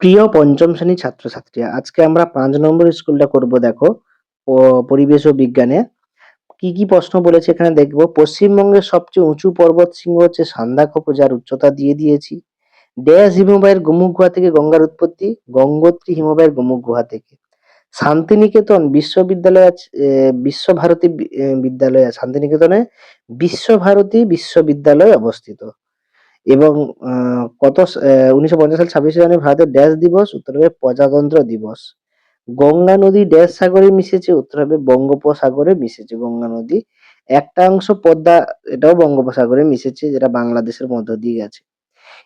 প্রিয় পঞ্চম শ্রেণীর ছাত্রছাত্রীরা, আজকে আমরা ৫ নম্বর স্কুলটা করব দেখো। পরিবেশ ও বিজ্ঞানে কি কি প্রশ্ন বলেছে এখানে দেখবো। পশ্চিমবঙ্গের সবচেয়ে উঁচু পর্বত শৃঙ্গ হচ্ছে সান্দাকফু, যার উচ্চতা দিয়ে দিয়েছি। ড্যাশ হিমবাহের গোমুখ গুহা থেকে গঙ্গার উৎপত্তি? গঙ্গোত্রী হিমবাহের গোমুখ গুহা থেকে। শান্তিনিকেতন বিশ্ববিদ্যালয় আছে, বিশ্বভারতী বিদ্যালয় আছে। শান্তিনিকেতনে বিশ্বভারতী বিশ্ববিদ্যালয় অবস্থিত। এবং ১৯৫০ সাল ২৬শে জানুয়ারি ভারতের ড্যাশ দিবস? উত্তর হবে প্রজাতন্ত্র দিবস। গঙ্গা নদী ড্যাশ সাগরে মিশেছে? উত্তর হবে বঙ্গোপসাগরে মিশেছে গঙ্গা নদী। একটা অংশ পদ্মা, এটাও বঙ্গোপসাগরে মিশেছে, যেটা বাংলাদেশের মধ্য দিয়ে গেছে।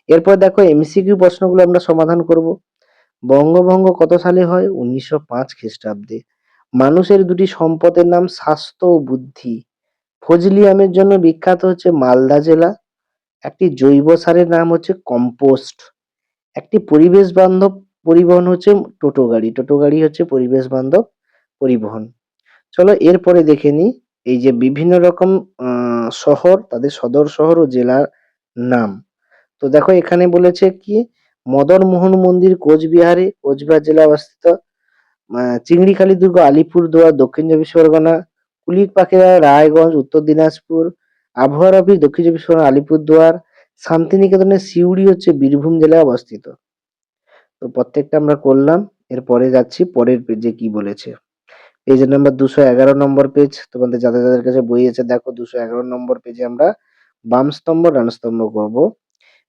এরপর দেখো এমসিকিউ প্রশ্নগুলো আমরা সমাধান করব। বঙ্গভঙ্গ কত সালে হয়? ১৯০৫ খ্রিস্টাব্দে। মানুষের দুটি সম্পদের নাম স্বাস্থ্য ও বুদ্ধি। ফজলি আমের জন্য বিখ্যাত হচ্ছে মালদা জেলা। একটি জৈব সারের নাম হচ্ছে কম্পোস্ট। একটি পরিবেশ বান্ধব পরিবহন হচ্ছে টোটো গাড়ি। টোটো গাড়ি হচ্ছে পরিবেশ বান্ধব পরিবহন। চলো এরপরে দেখে নিই এই যে বিভিন্ন রকম শহর, তাদের সদর শহর ও জেলার নাম। তো দেখো এখানে বলেছে কি, মদন মোহন মন্দির কোচবিহারে, কোচবিহার জেলায় অবস্থিত। চিংড়িখালি দুর্গ আলিপুরদুয়ার, দক্ষিণ চব্বিশ পরগনা। কুলিক পাখিরা রায়গঞ্জ, উত্তর দিনাজপুর। আবহাওয়ার অফিস দক্ষিণ চব্বিশ পরগনা আলিপুরদুয়ার। শান্তিনিকেতনের সিউড়ি হচ্ছে বীরভূম জেলায় অবস্থিত। তো প্রত্যেকটা আমরা করলাম। এরপরে যাচ্ছি পরের পেজে কি বলেছে। পেজ নাম্বার 211 নম্বর পেজ। তোমাদের যাদের যাদের কাছে বই আছে দেখো, 211 নম্বর পেজে আমরা বাম স্তম্ভ ডান স্তম্ভ করব।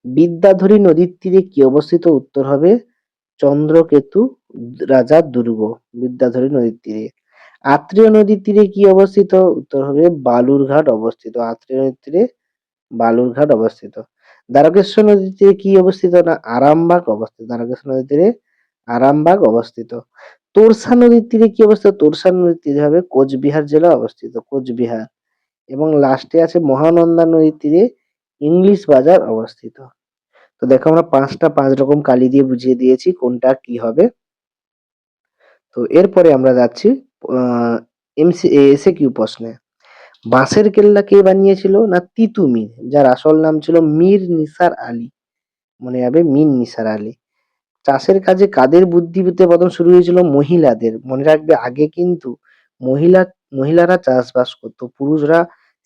বিদ্যাধরী নদীর তীরে কি অবস্থিত? উত্তর হবে চন্দ্রকেতু রাজার দুর্গ, বিদ্যাধরী নদীর তীরে। আত্রেয় নদীর তীরে কি অবস্থিত? উত্তর হবে বালুরঘাট অবস্থিত। আত্রেয় নদীর তীরে বালুরঘাট অবস্থিত। দ্বারকেশ্বর নদীর তীরে কি অবস্থিত? না আরামবাগ অবস্থিত। দ্বারকেশ্বর নদীর তীরে আরামবাগ অবস্থিত। তোরসা নদীর তীরে কি অবস্থিত? তোরসা নদীর তীরে হবে কোচবিহার জেলা অবস্থিত, কোচবিহার। এবং লাস্টে আছে মহানন্দা নদীর তীরে ইংলিশ বাজার অবস্থিত। তো দেখো আমরা ৫ রকম কালি দিয়ে বুঝিয়ে দিয়েছি কোনটা কি হবে। তো এরপরে আমরা যাচ্ছি এসএকিউ প্রশ্নে। বাঁশের কেল্লা কে বানিয়েছিল? না তিতুমির, যার আসল নাম ছিল মীর নিসার আলী। মনে হবে মীর নিসার আলী। চাষের কাজে কাদের বুদ্ধিতে প্রথম শুরু হয়েছিল? মহিলাদের। মনে রাখবে আগে কিন্তু মহিলা মহিলারা চাষবাস করতো, পুরুষরা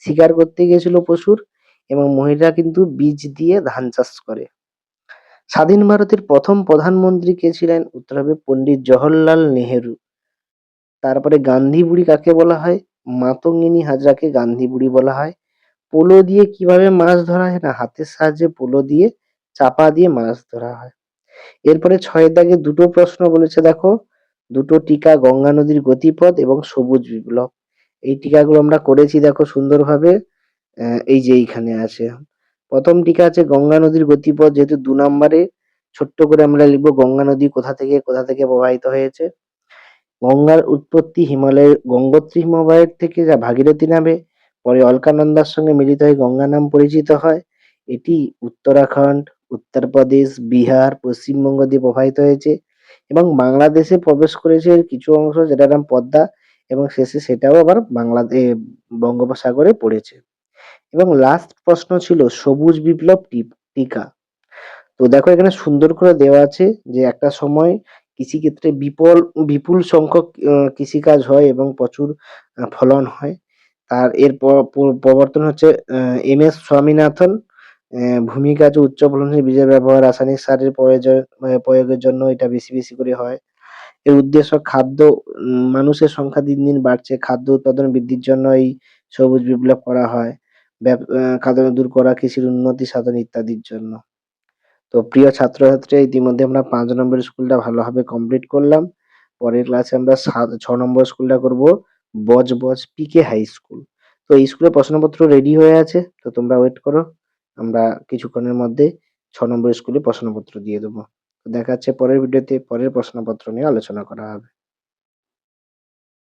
শিকার করতে গিয়েছিল পশুর, এবং মহিলারা কিন্তু বীজ দিয়ে ধান চাষ করে। স্বাধীন ভারতের প্রথম প্রধানমন্ত্রী কে ছিলেন? উত্তর হবে পণ্ডিত জওহরলাল নেহেরু। তারপরে গান্ধী বুড়ি কাকে বলা হয়? মাতঙ্গিনী হাজরাকে গান্ধী বুড়ি বলা হয়। পোলো দিয়ে কিভাবে মাছ ধরা হয়? না হাতের সাহায্যে পোলো দিয়ে চাপা দিয়ে মাছ ধরা হয়। এরপরে ৬ দাগে দুটো প্রশ্ন বলেছে দেখো। দুটো টিকা, গঙ্গা নদীর গতিপথ এবং সবুজ বিপ্লব। এই টিকাগুলো আমরা করেছি দেখো সুন্দরভাবে। এই যে এইখানে আছে। প্রথম টিকা আছে গঙ্গা নদীর গতিপথ, যেহেতু ২ নম্বরে ছোট্ট করে আমরা লিখবো গঙ্গা নদী কোথা থেকে প্রবাহিত হয়েছে। গঙ্গার উৎপত্তি হিমালয়ের গঙ্গোত্রী হিমবাহের থেকে, যা ভাগীরথী নামে পরে অলকানন্দার সঙ্গে মিলিত হয়ে গঙ্গা নাম পরিচিত হয়। এটি উত্তরাখণ্ড, উত্তরপ্রদেশ, বিহার, পশ্চিমবঙ্গ দিয়ে প্রবাহিত হয়েছে এবং বাংলাদেশে প্রবেশ করেছে এর কিছু অংশ, যেটার নাম পদ্মা, এবং শেষে সেটাও আবার বঙ্গোপসাগরে পড়েছে। এবং লাস্ট প্রশ্ন ছিল সবুজ বিপ্লব টিকা। তো দেখো এখানে সুন্দর করে দেওয়া আছে যে একটা সময় কৃষিক্ষেত্রে বিপুল সংখ্যক কৃষিকাজ হয় এবং প্রচুর ফলন হয়। আর এর প্রবর্তন হচ্ছে এম.এস. স্বামীনাথন। ভূমিকা আছে উচ্চ ফলনশীল বীজের ব্যবহার, রাসায়নিক সারের প্রয়োগের জন্য এটা বেশি বেশি করে হয়। এর উদ্দেশ্য খাদ্য, মানুষের সংখ্যা দিন দিন বাড়ছে, খাদ্য উৎপাদন বৃদ্ধির জন্য এই সবুজ বিপ্লব করা হয়। খাদ্য দূর করা, কৃষির উন্নতি সাধন ইত্যাদির জন্য। তো প্রিয় ছাত্রছাত্রীরা, ইতিমধ্যে আমরা ৫ নম্বর স্কুলটা ভালোভাবে কমপ্লিট করলাম। পরের ক্লাসে আমরা ৬ নম্বর স্কুলটা করব, বজবজ পিকে হাই স্কুল। তো এই স্কুলের প্রশ্নপত্র রেডি হয়ে আছে, তো তোমরা ওয়েট করো। আমরা কিছুক্ষণের মধ্যে ৬ নম্বর স্কুলে প্রশ্নপত্র দিয়ে দেবো। তো দেখা হচ্ছে পরের ভিডিওতে, পরের প্রশ্নপত্র নিয়ে আলোচনা করা হবে।